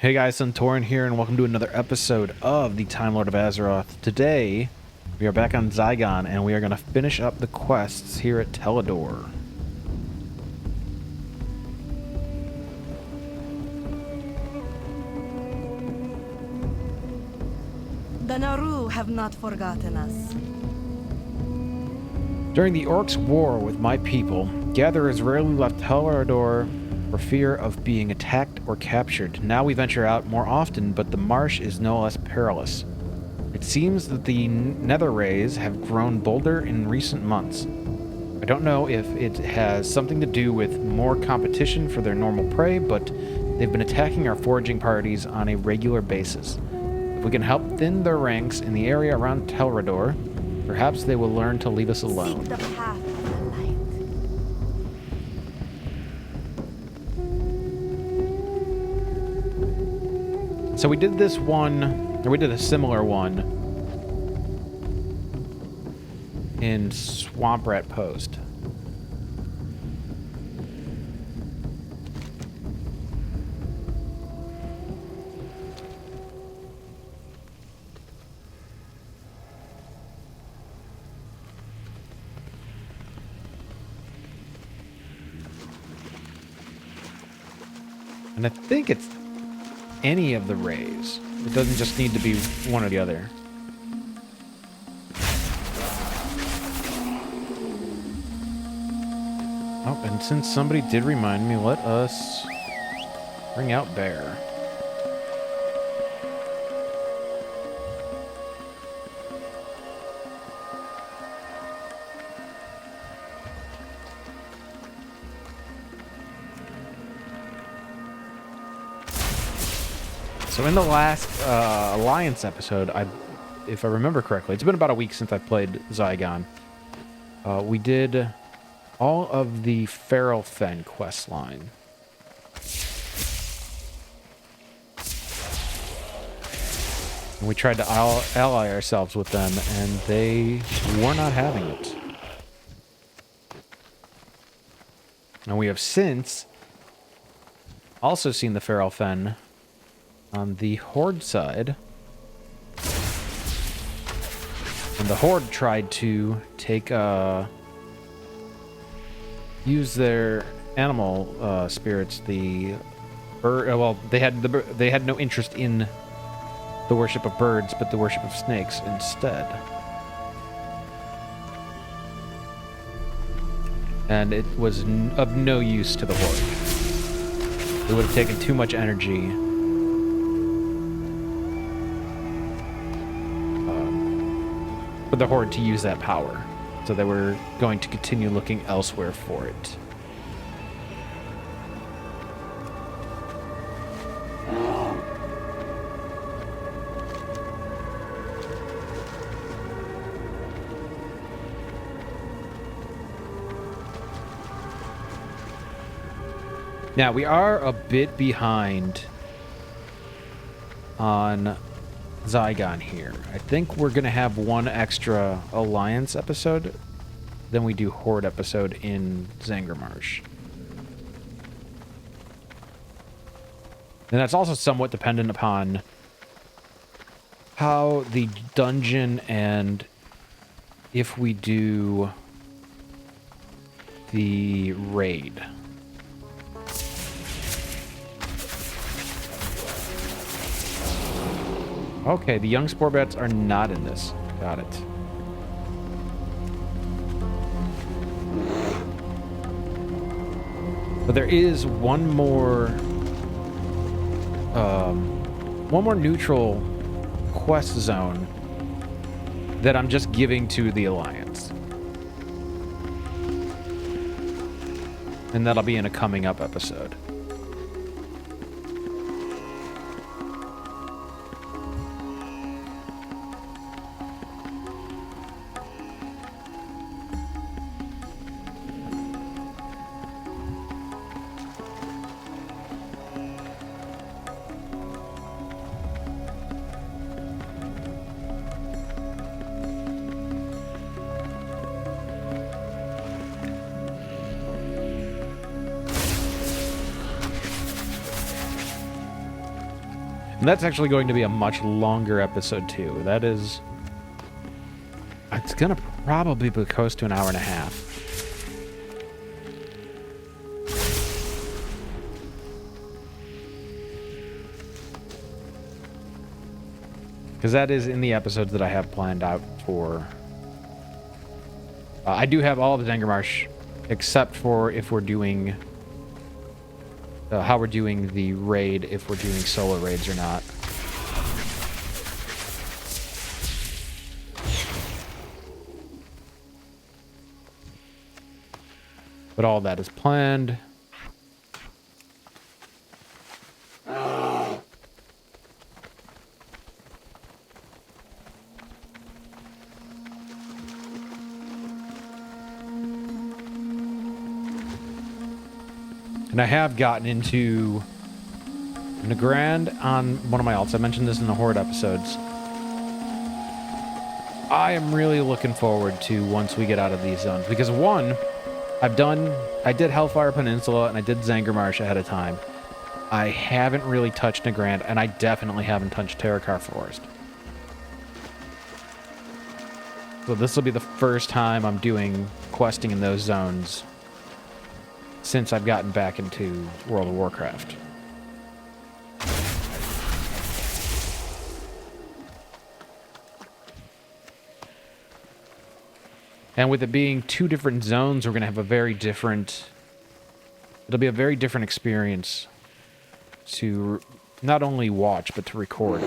Hey guys, Suntorin here, and welcome to another episode of the Timelord of Azeroth. Today, we are back on Zygon, and we are going to finish up the quests here at Teledor. The Naru have not forgotten us. During the Orcs' war with my people, gatherers rarely left Teledor for fear of being attacked or captured. Now we venture out more often, but the marsh is no less perilous. It seems that the nether rays have grown bolder in recent months. I don't know if it has something to do with more competition for their normal prey, but they've been attacking our foraging parties on a regular basis. If we can help thin their ranks in the area around Teledor, perhaps they will learn to leave us alone. Seek the path of the light. So we did this one, or we did a similar one in Swamp Rat Post. And I think it's any of the rays. It doesn't just need to be one or the other. Oh, and since somebody did remind me, let us bring out Bear. So in the last Alliance episode, if I remember correctly, it's been about a week since I played Zygon. We did all of the Feral Fen quest line. And we tried to ally ourselves with them, and they were not having it. And we have since also seen the Feral Fen on the Horde side. And the Horde tried to take, use their animal spirits, the bird, well, they had no interest in the worship of birds, but the worship of snakes instead. And it was of no use to the Horde. It would have taken too much energy for the Horde to use that power. So they were going to continue looking elsewhere for it. Now, we are a bit behind on Zygon here. I think we're going to have one extra Alliance episode, then we do Horde episode in Zangarmarsh. And that's also somewhat dependent upon how the dungeon and if we do the raid. Okay, the young spore bats are not in this. Got it. But there is one more neutral quest zone that I'm just giving to the Alliance. And that'll be in a coming up episode. And that's actually going to be a much longer episode, too. That is... It's going to probably be close to an hour and a half. Because that is in the episodes that I have planned out for... I do have all of the Zangarmarsh, except for if we're doing... how we're doing the raid, if we're doing solo raids or not. But all that is planned. And I have gotten into Nagrand on one of my alts. I mentioned this in the Horde episodes. I am really looking forward to once we get out of these zones. Because one, I did Hellfire Peninsula and I did Zangarmarsh ahead of time. I haven't really touched Nagrand, and I definitely haven't touched Terrakar Forest. So this will be the first time I'm doing questing in those zones since I've gotten back into World of Warcraft. And with it being two different zones, we're going to have a very different... It'll be a very different experience to not only watch, but to record.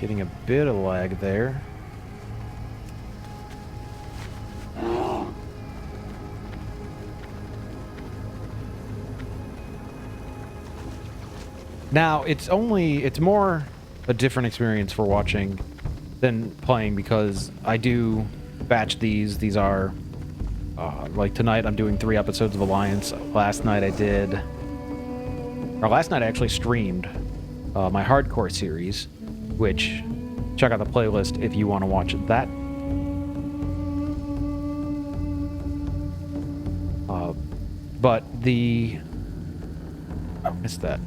Getting a bit of lag there. Now, it's more a different experience for watching than playing, because I do batch these. These are, like tonight I'm doing 3 episodes of Alliance. Last night I actually streamed my hardcore series, which, check out the playlist if you want to watch that. But the... I missed that.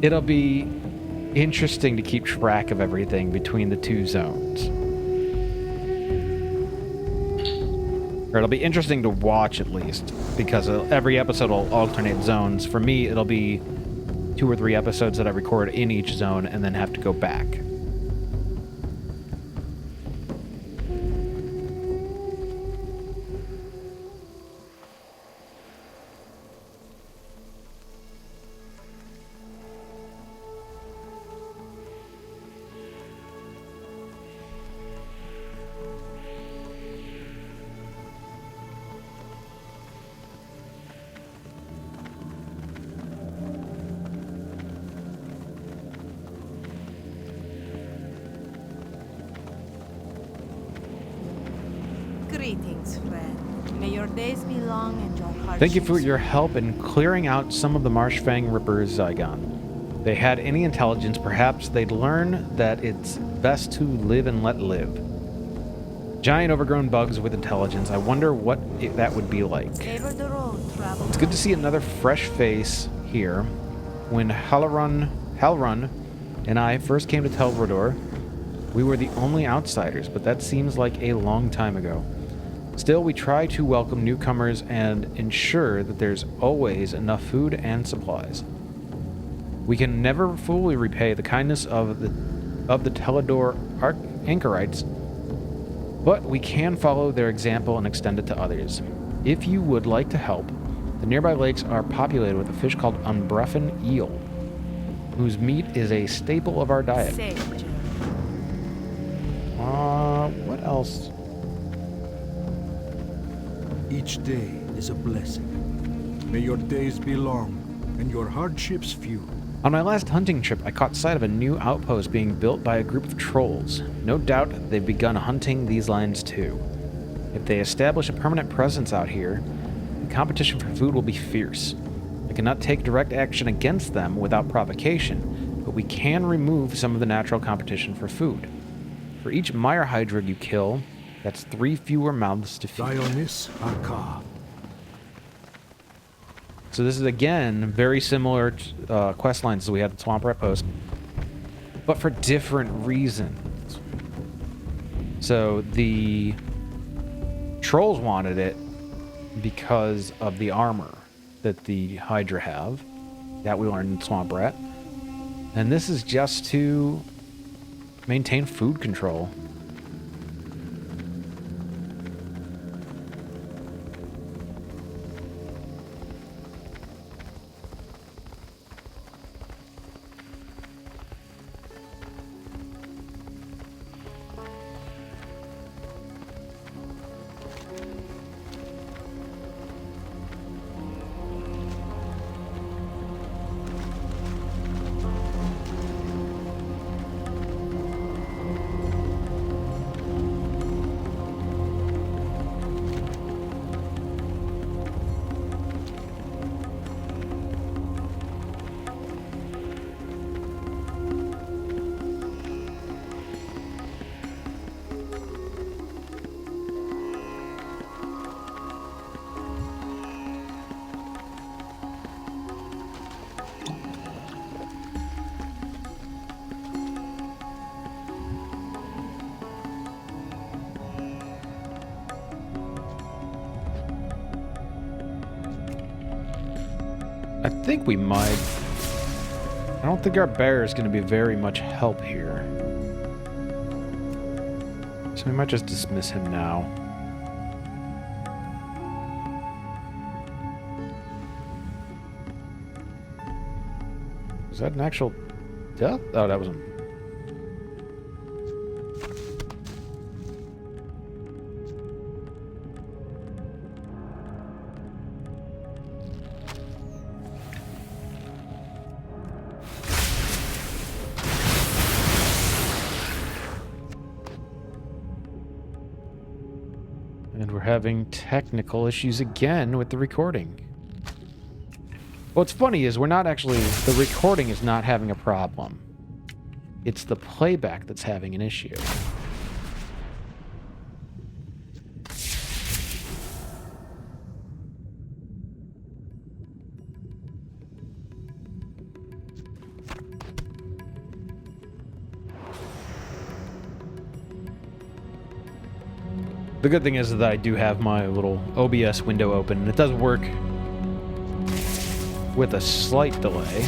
It'll be interesting to keep track of everything between the two zones. Or it'll be interesting to watch, at least, because every episode will alternate zones. For me, it'll be 2 or 3 episodes that I record in each zone and then have to go back. Greetings, friend. May your days be long and your heart. Thank you for your help in clearing out some of the Marshfang Rippers, Zygon. They had any intelligence, perhaps they'd learn that it's best to live and let live. Giant overgrown bugs with intelligence. I wonder what that would be like. It's good to see another fresh face here. When Halrun and I first came to Telvordor, we were the only outsiders, but that seems like a long time ago. Still, we try to welcome newcomers and ensure that there's always enough food and supplies. We can never fully repay the kindness of the Teledor anchorites, but we can follow their example and extend it to others. If you would like to help, the nearby lakes are populated with a fish called Umbreffen eel, whose meat is a staple of our diet. What else? Each day is a blessing. May your days be long and your hardships few. On my last hunting trip, I caught sight of a new outpost being built by a group of trolls. No doubt they've begun hunting these lands too. If they establish a permanent presence out here, the competition for food will be fierce. I cannot take direct action against them without provocation, but we can remove some of the natural competition for food. For each mire hydra you kill, that's 3 fewer mouths to feed. Dionys Aka. So this is, again, very similar quest lines as we had at Swamp Rat Post, but for different reasons. So the trolls wanted it because of the armor that the Hydra have, that we learned in Swamp Rat. And this is just to maintain food control. I think we might. I don't think our bear is going to be very much help here. So we might just dismiss him now. Was that an actual death? Oh, that was a... And we're having technical issues again with the recording. What's funny is we're not actually... The recording is not having a problem. It's the playback that's having an issue. The good thing is that I do have my little OBS window open, and it does work with a slight delay.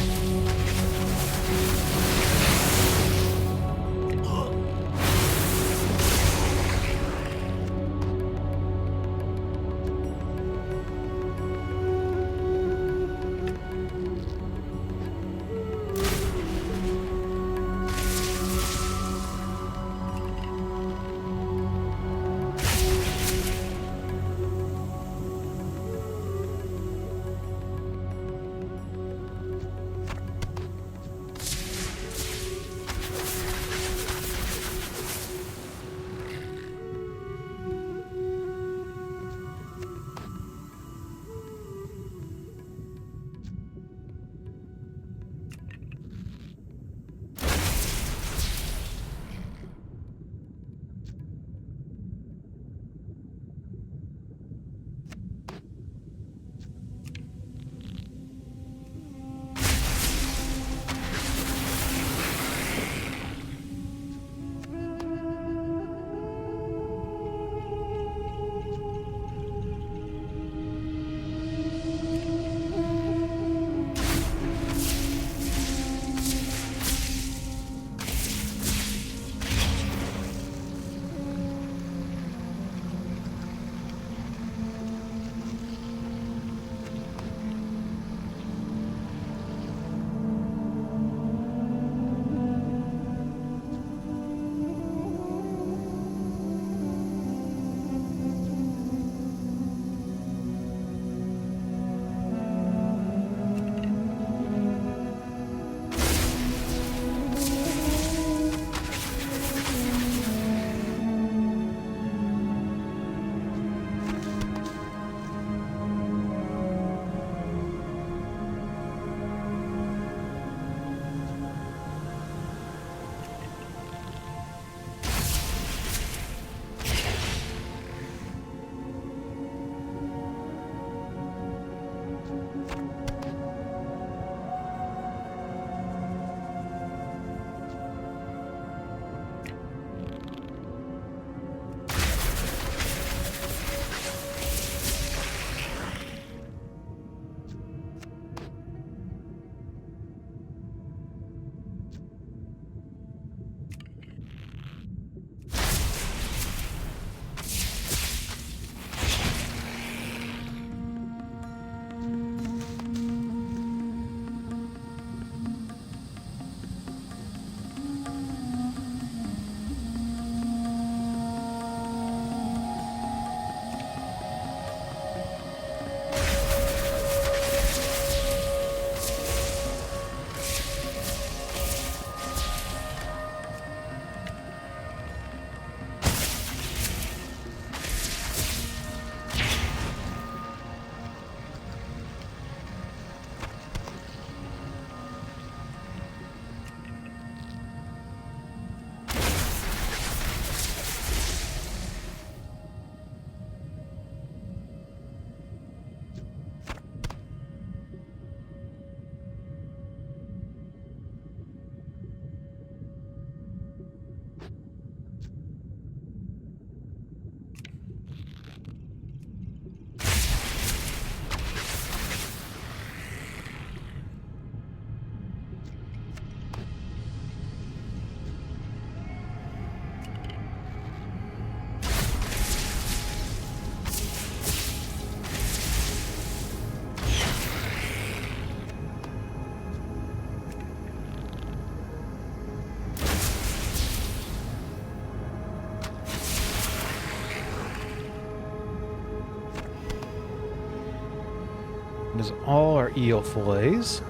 is all our eel fillets.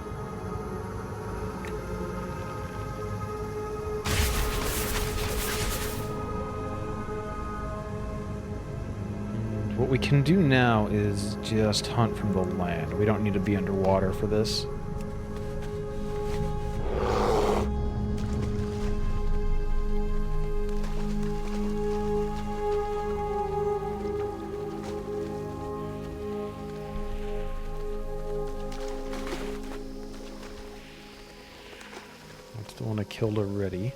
And what we can do now is just hunt from the land. We don't need to be underwater for this. That's the one I killed already.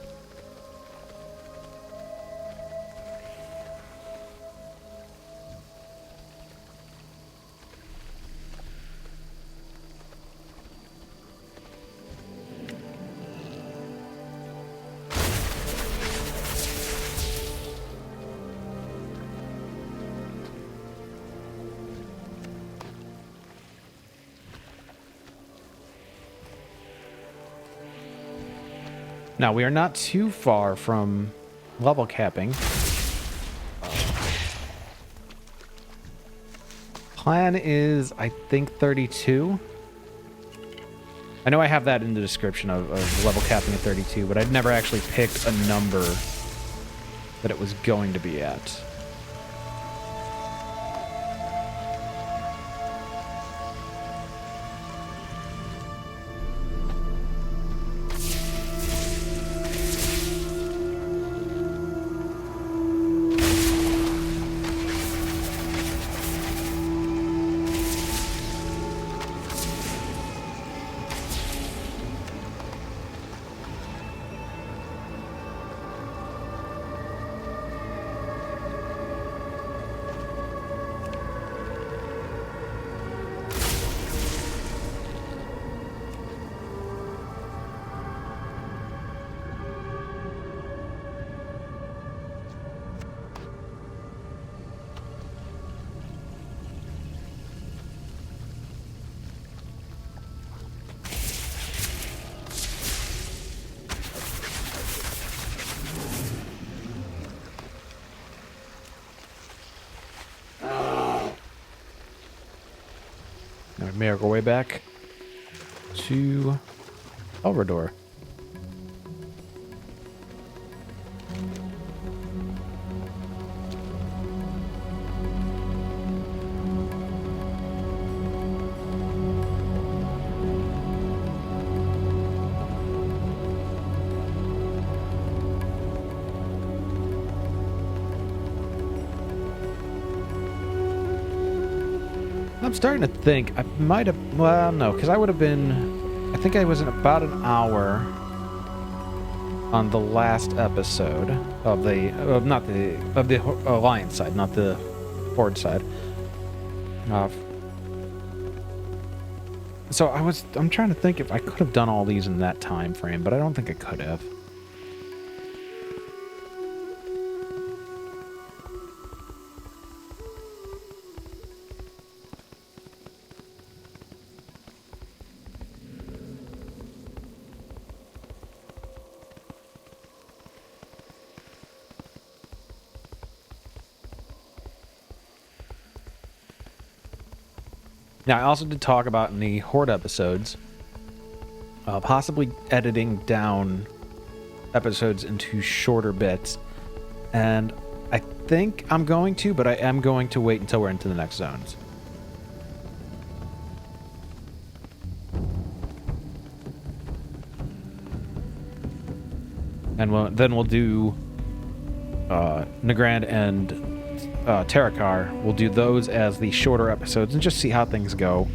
Now, we are not too far from level capping. Plan is, I think, 32. I know I have that in the description of level capping at 32, but I'd never actually picked a number that it was going to be at. Now we make our way back to Elrador. I'm starting to think I might have, well, no, because I would have been, I think I was in about an hour on the last episode of the, not the, of the Alliance side, not the Horde side. So I'm trying to think if I could have done all these in that time frame, but I don't think I could have. Now, I also did talk about in the Horde episodes, possibly editing down episodes into shorter bits. And I think I'm going to, but I am going to wait until we're into the next zones. And then we'll do Nagrand and Terakar. We'll do those as the shorter episodes and just see how things go.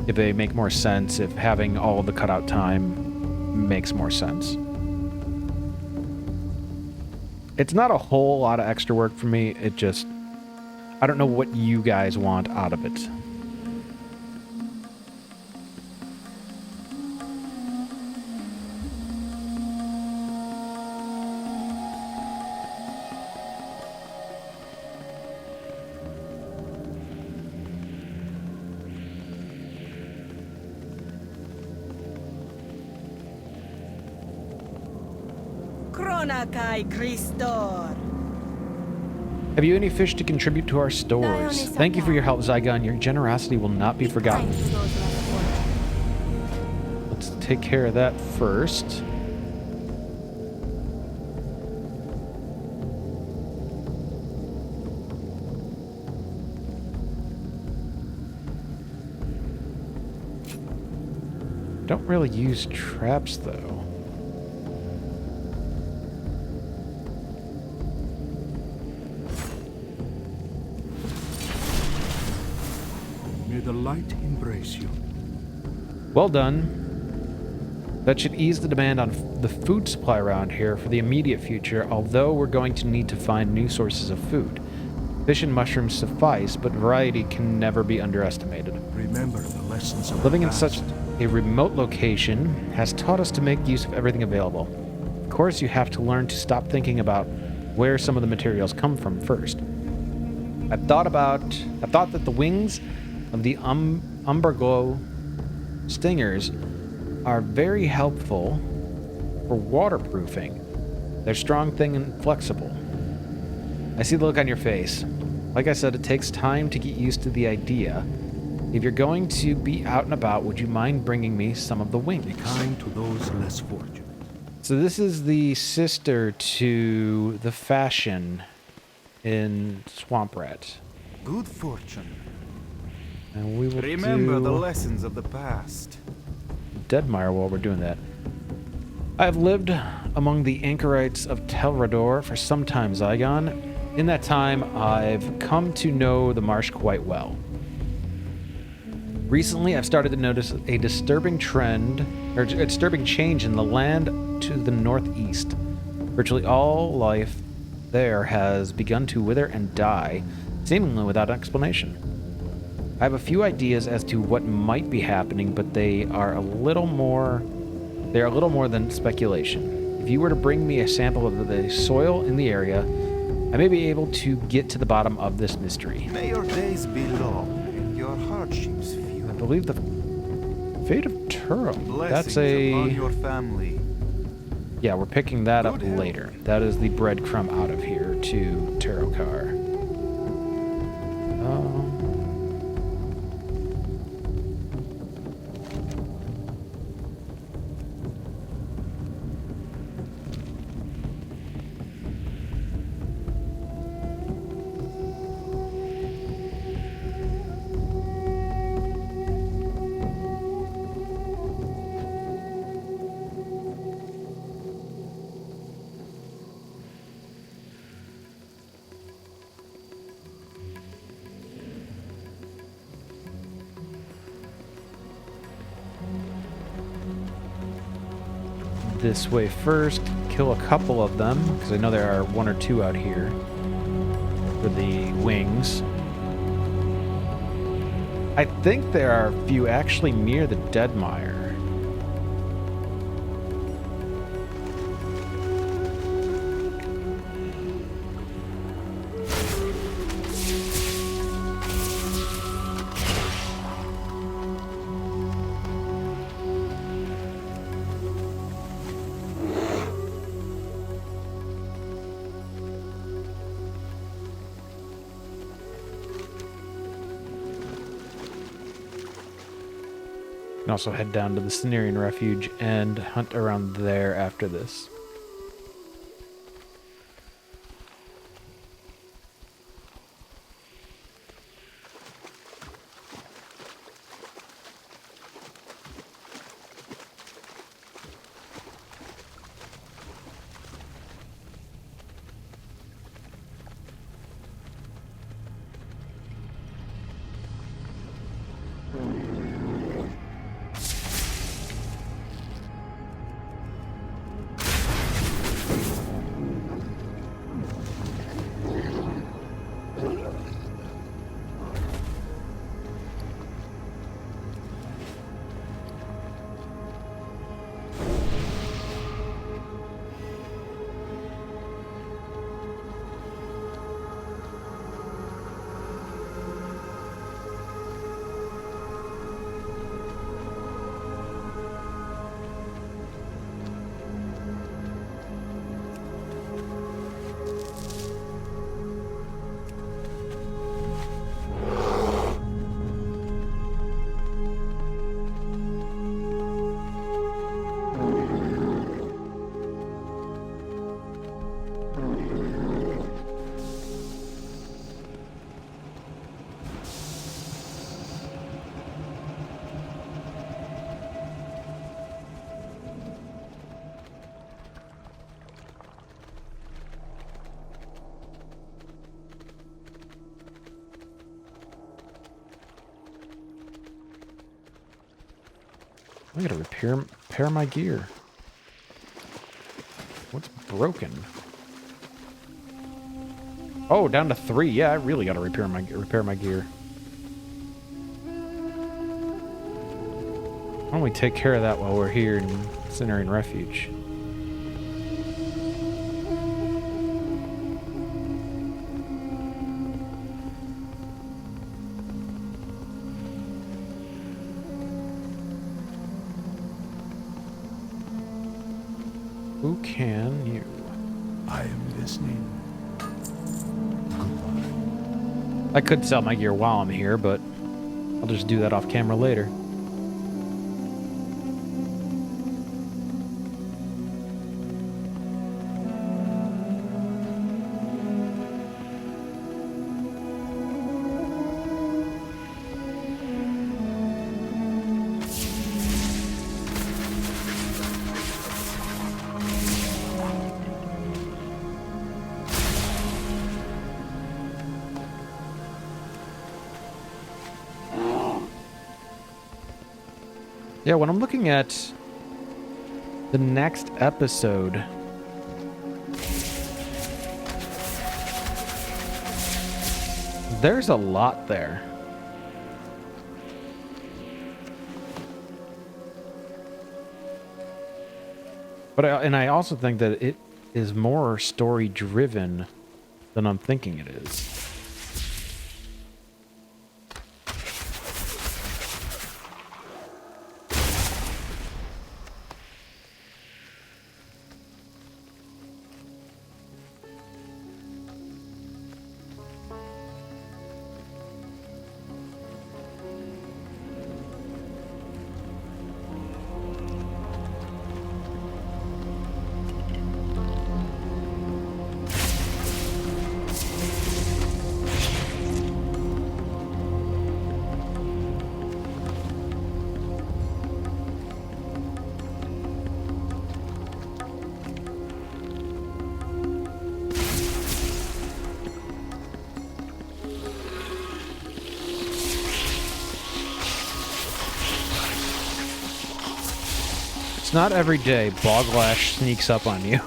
If they make more sense, if having all of the cutout time makes more sense. It's not a whole lot of extra work for me. It just, I don't know what you guys want out of it. Kai Christor. Have you any fish to contribute to our stores? Thank you for your help, Zygon. Your generosity will not be forgotten. Kind to those less fortunate. Let's take care of that first. Don't really use traps, though. May the light embrace you. Well done. That should ease the demand on the food supply around here for the immediate future, although we're going to need to find new sources of food. Fish and mushrooms suffice, but variety can never be underestimated. Remember the lessons of Living the in such past. a remote location has taught us to make use of everything available. Of course, you have to learn to stop thinking about where some of the materials come from first. I've thought that the wings of the umberglow stingers are very helpful for waterproofing. They're strong, thin, and flexible. I see the look on your face. Like I said, it takes time to get used to the idea. If you're going to be out and about, would you mind bringing me some of the wings? Be kind to those less fortunate. So this is the sister to the fashion in Swamp Rat. Good fortune. And we will Remember the do lessons of the past. Deadmire while we're doing that. I have lived among the anchorites of Telrador for some time, Zygon. In that time, I've come to know the marsh quite well. Recently, I've started to notice a disturbing change in the land to the northeast. Virtually all life there has begun to wither and die, seemingly without explanation. I have a few ideas as to what might be happening, but they are a little more than speculation. If you were to bring me a sample of the soil in the area, I may be able to get to the bottom of this mystery. May your days be long and your hardships few. I believe the fate of Turum. Blessings That's a... upon your family. Yeah, we're picking that up Good help. later. That is the breadcrumb out of here to Tarokar. This way first, kill a couple of them, because I know there are one or two out here for the wings. I think there are a few actually near the Deadmire. Can also head down to the Cenarian Refuge and hunt around there after this. I gotta repair my gear. What's broken? Oh, down to 3. Yeah, I really gotta repair my gear. Why don't we take care of that while we're here in Centurion Refuge? Who can you? I am listening. Goodbye. I could sell my gear while I'm here, but I'll just do that off camera later. Yeah, when I'm looking at the next episode, there's a lot there. But I also think that it is more story driven than I'm thinking it is. Not every day Boglash sneaks up on you.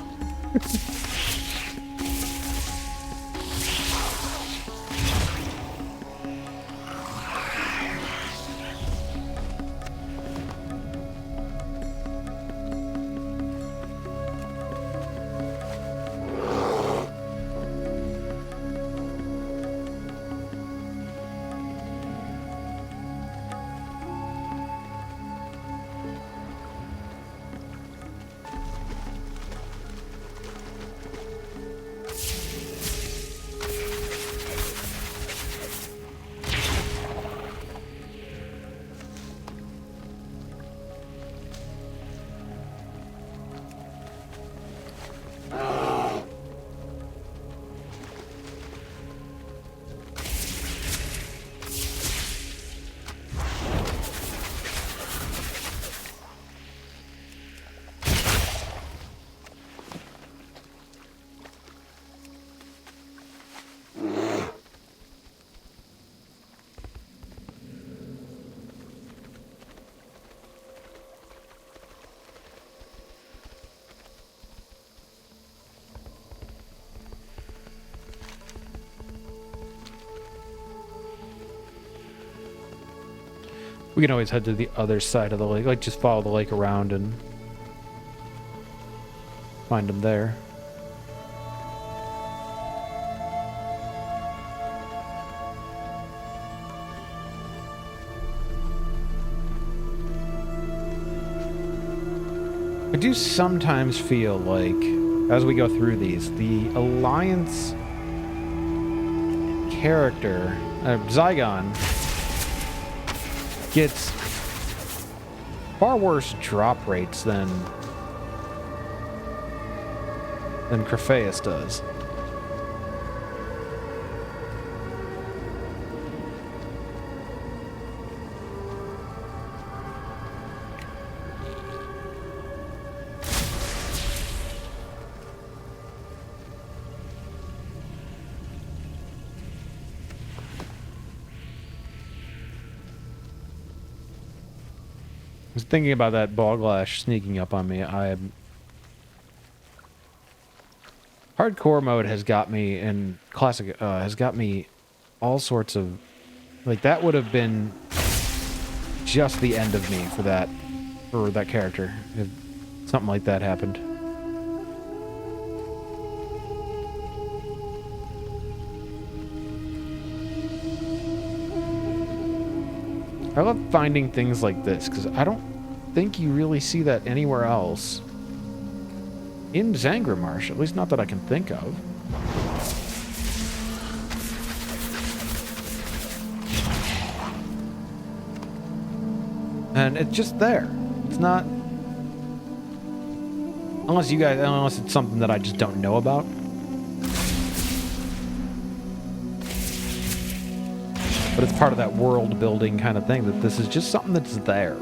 We can always head to the other side of the lake, like just follow the lake around and find them there. I do sometimes feel like, as we go through these, the Alliance character, Zygon, gets far worse drop rates than Crephaeus does. just thinking about that Boglash sneaking up on me. Hardcore mode has got me, and classic has got me all sorts of... Like, that would have been just the end of me for that character, if something like that happened. I love finding things like this, because I don't think you really see that anywhere else in Zangarmarsh, at least not that I can think of. And it's just there. It's not... Unless it's something that I just don't know about. But it's part of that world building kind of thing, that this is just something that's there.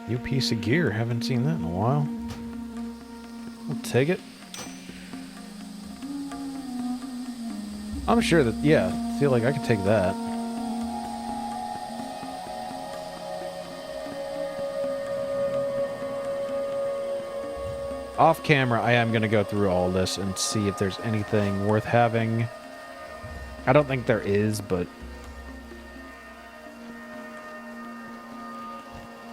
New piece of gear. Haven't seen that in a while. We'll take it. I'm sure that, yeah, I feel like I could take that. Off camera, I am going to go through all this and see if there's anything worth having. I don't think there is, but...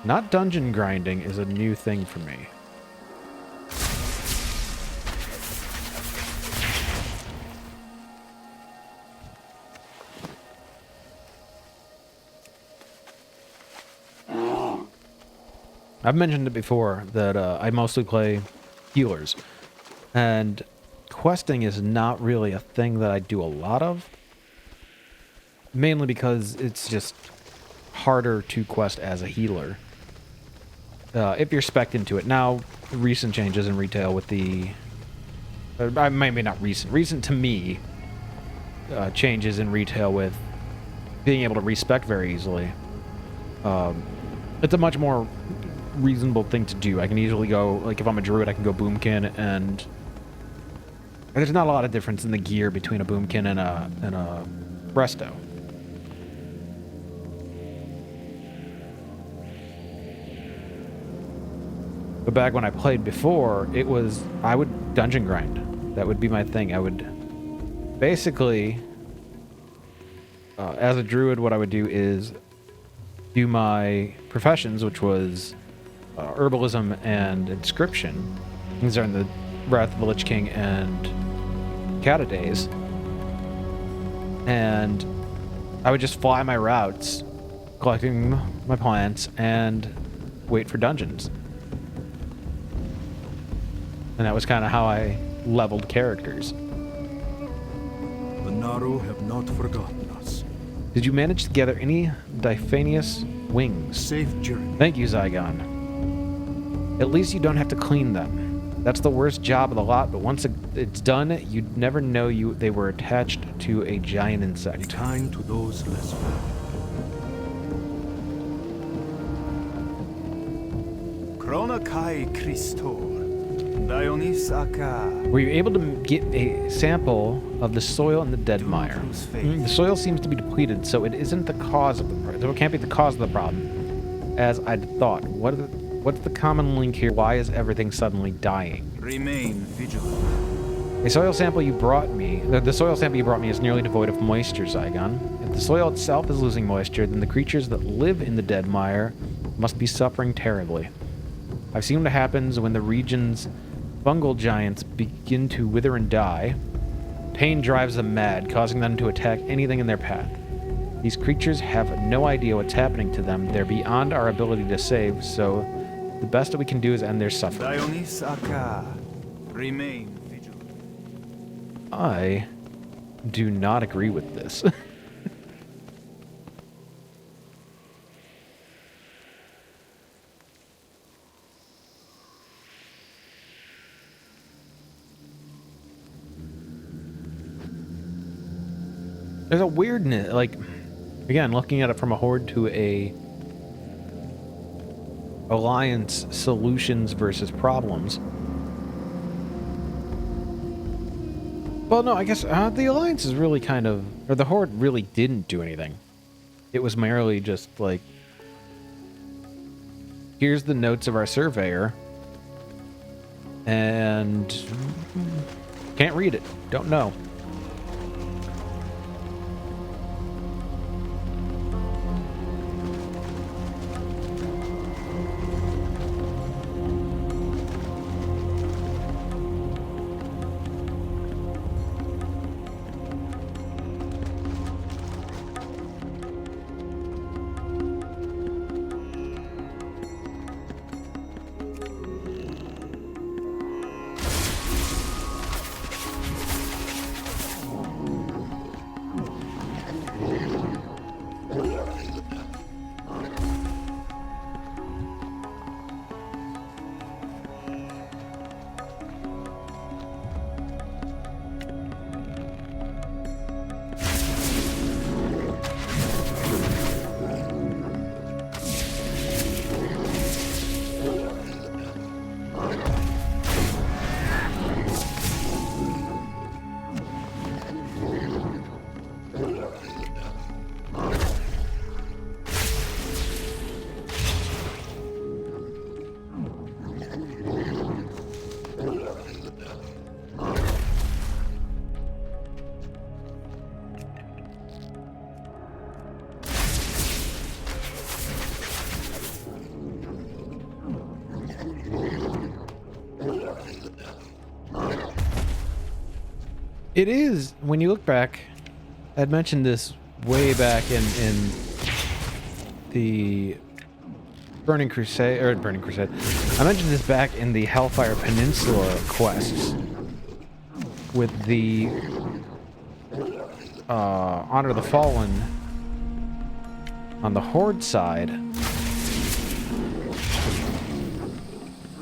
Not dungeon grinding is a new thing for me. I've mentioned it before that I mostly play healers, and questing is not really a thing that I do a lot of, mainly because it's just harder to quest as a healer if you're spec'd into it. Now, recent changes in retail with the maybe not recent to me, changes in retail with being able to respec very easily. It's a much more reasonable thing to do. I can easily go, like if I'm a druid, I can go boomkin, and there's not a lot of difference in the gear between a boomkin and a resto. But back when I played before, I would dungeon grind. That would be my thing. I would basically, as a druid, what I would do is do my professions, which was herbalism and inscription. These are in the Wrath of the Lich King and Cata days. And I would just fly my routes, collecting my plants, and wait for dungeons. And that was kind of how I leveled characters. The Naru have not forgotten us. Did you manage to gather any Diphanius wings? Safe journey. Thank you, Zygon. At least you don't have to clean them. That's the worst job of the lot, but once it's done, you'd never know they were attached to a giant Be insect. kind to those less fortunate. Chronakai Christor. Dionis Aka. Were you able to get a sample of the soil in the Deadmire? The soil seems to be depleted, so it isn't the cause of the problem. So it can't be the cause of the problem, as I'd thought. What's the common link here? Why is everything suddenly dying? Remain vigilant. The soil sample you brought me is nearly devoid of moisture, Zygon. If the soil itself is losing moisture, then the creatures that live in the Deadmire must be suffering terribly. I've seen what happens when the region's Fungal giants begin to wither and die. Pain drives them mad, causing them to attack anything in their path. These creatures have no idea what's happening to them. They're beyond our ability to save, so the best that we can do is end their suffering. Dionys Aka, remain vigilant. I do not agree with this. There's a weirdness, like, again, looking at it from a Horde to a Alliance solutions versus problems. Well, no, I guess the Alliance is really kind of, or the Horde really didn't do anything. It was merely just like, here's the notes of our surveyor, and can't read it, don't know. It is, when you look back, I'd mentioned this way back in the Burning Crusade. I mentioned this back in the Hellfire Peninsula quests with the Honor of the Fallen on the Horde side.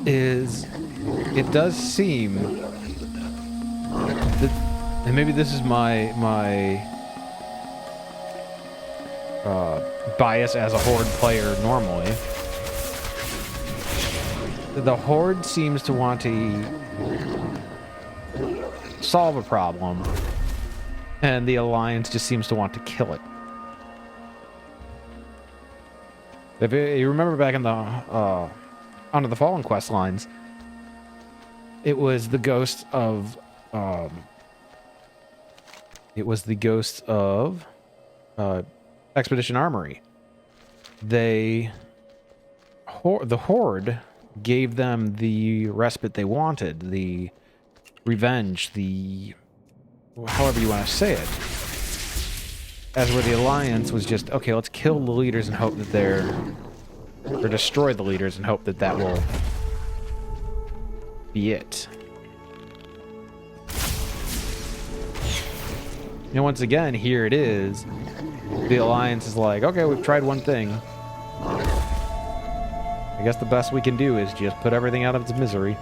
It does seem that, and maybe this is my bias as a Horde player normally, the Horde seems to want to solve a problem, and the Alliance just seems to want to kill it. If you remember back in the Honor the Fallen quest lines, it was the ghost of Expedition Armory. The Horde gave them the respite they wanted, the revenge, the however you want to say it. As where the Alliance was just, okay, let's kill the leaders and hope that or destroy the leaders and hope that will be it. And once again, here it is. The Alliance is like, okay, we've tried one thing. I guess the best we can do is just put everything out of its misery.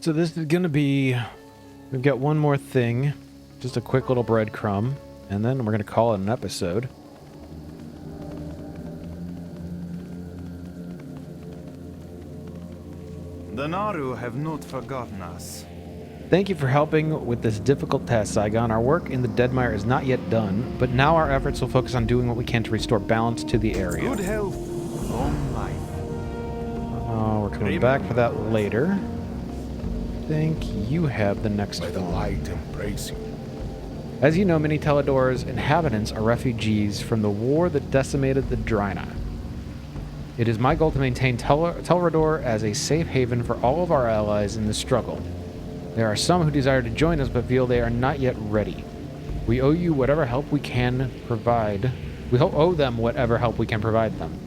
So this is gonna be, we've got one more thing, just a quick little breadcrumb, and then we're gonna call it an episode. The Naru have not forgotten us. Thank you for helping with this difficult task, Saigon. Our work in the Deadmire is not yet done, but now our efforts will focus on doing what we can to restore balance to the area. Good health, long life. We're coming back for that later. I think you have the next May the one. light embrace you. As you know, many Teledor's inhabitants are refugees from the war that decimated the Drina. It is my goal to maintain Teledor as a safe haven for all of our allies in this struggle. There are some who desire to join us but feel they are not yet ready. We owe you whatever help we can provide. We owe them whatever help we can provide them.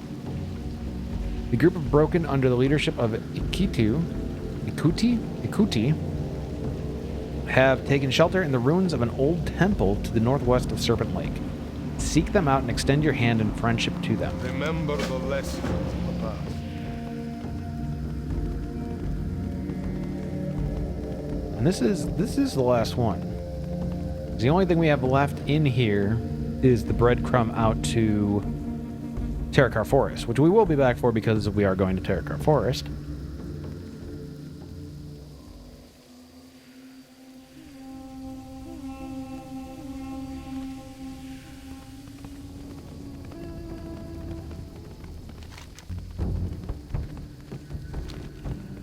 The group of Broken under the leadership of Ikuti have taken shelter in the ruins of an old temple to the northwest of Serpent Lake. Seek them out and extend your hand in friendship to them. Remember the lessons of the past. And this is the last one. The only thing we have left in here is the breadcrumb out to Terakar Forest, which we will be back for because we are going to Terakar Forest.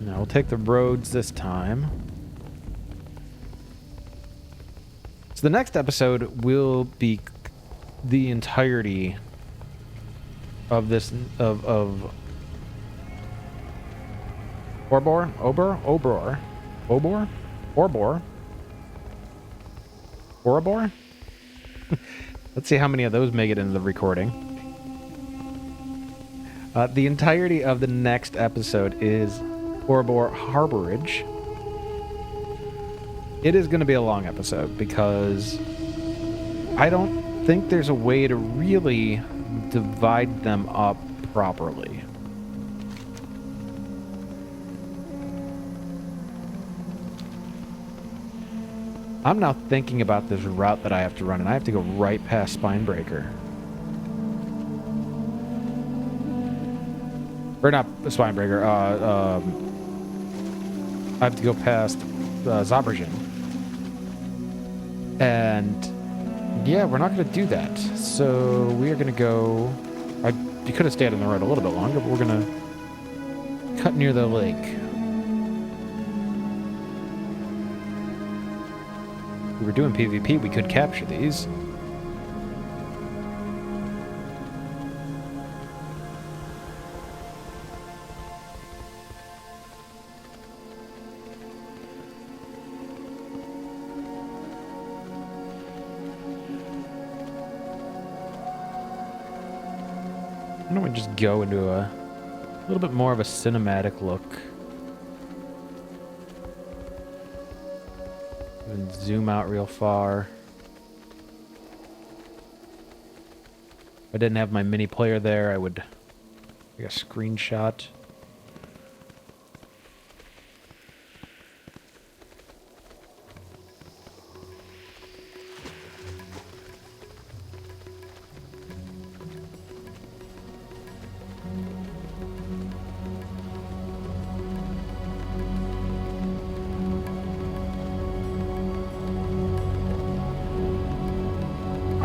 Now we'll take the roads this time. So the next episode will be the entirety of this of Orbor. Let's see how many of those make it into the recording. The entirety of the next episode is Orbor Harborage. It is going to be a long episode because I don't think there's a way to really divide them up properly. I'm now thinking about this route that I have to run, and I have to go right past Spinebreaker. Or not Spinebreaker, I have to go past Zobragen. And yeah, we're not going to do that. So we are going to go... You could have stayed on the road a little bit longer, but we're going to cut near the lake. If we were doing PvP, we could capture these. Why don't we just go into a little bit more of a cinematic look? And zoom out real far. If I didn't have my mini player there, I would take a screenshot.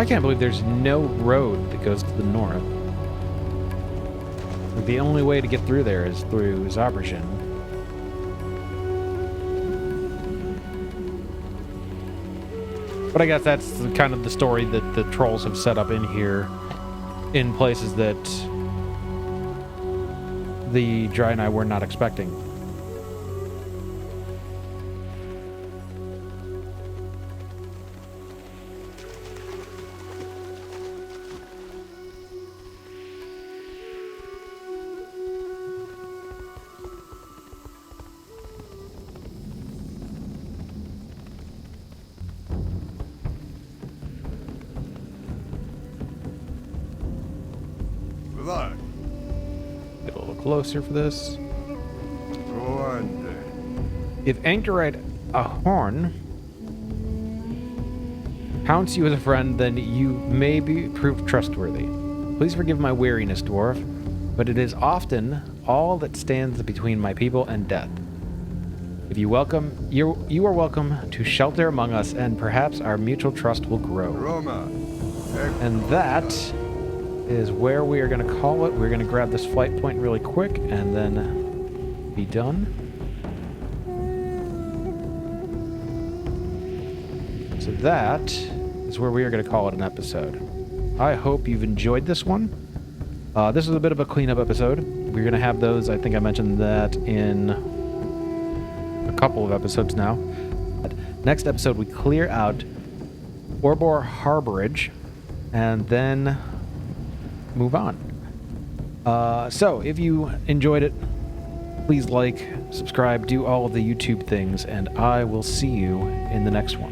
I can't believe there's no road that goes to the north. Like, the only way to get through there is through Zabrashin. But I guess that's kind of the story that the trolls have set up in here, in places that the Draenei were not expecting. Blood. Get a little closer for this. Go on then. If Anchorite a horn counts you as a friend, then you may be proved trustworthy. Please forgive my weariness, dwarf, but it is often all that stands between my people and death. If you are welcome to shelter among us, and perhaps our mutual trust will grow. Roma. And that is where we are going to call it. We're going to grab this flight point really quick and then be done. So that is where we are going to call it an episode. I hope you've enjoyed this one. This was a bit of a cleanup episode. We're going to have those, I think I mentioned that in a couple of episodes now. Next episode, we clear out Orbor Harborage and then move on. So if you enjoyed it, please like, subscribe, do all of the YouTube things, and I will see you in the next one.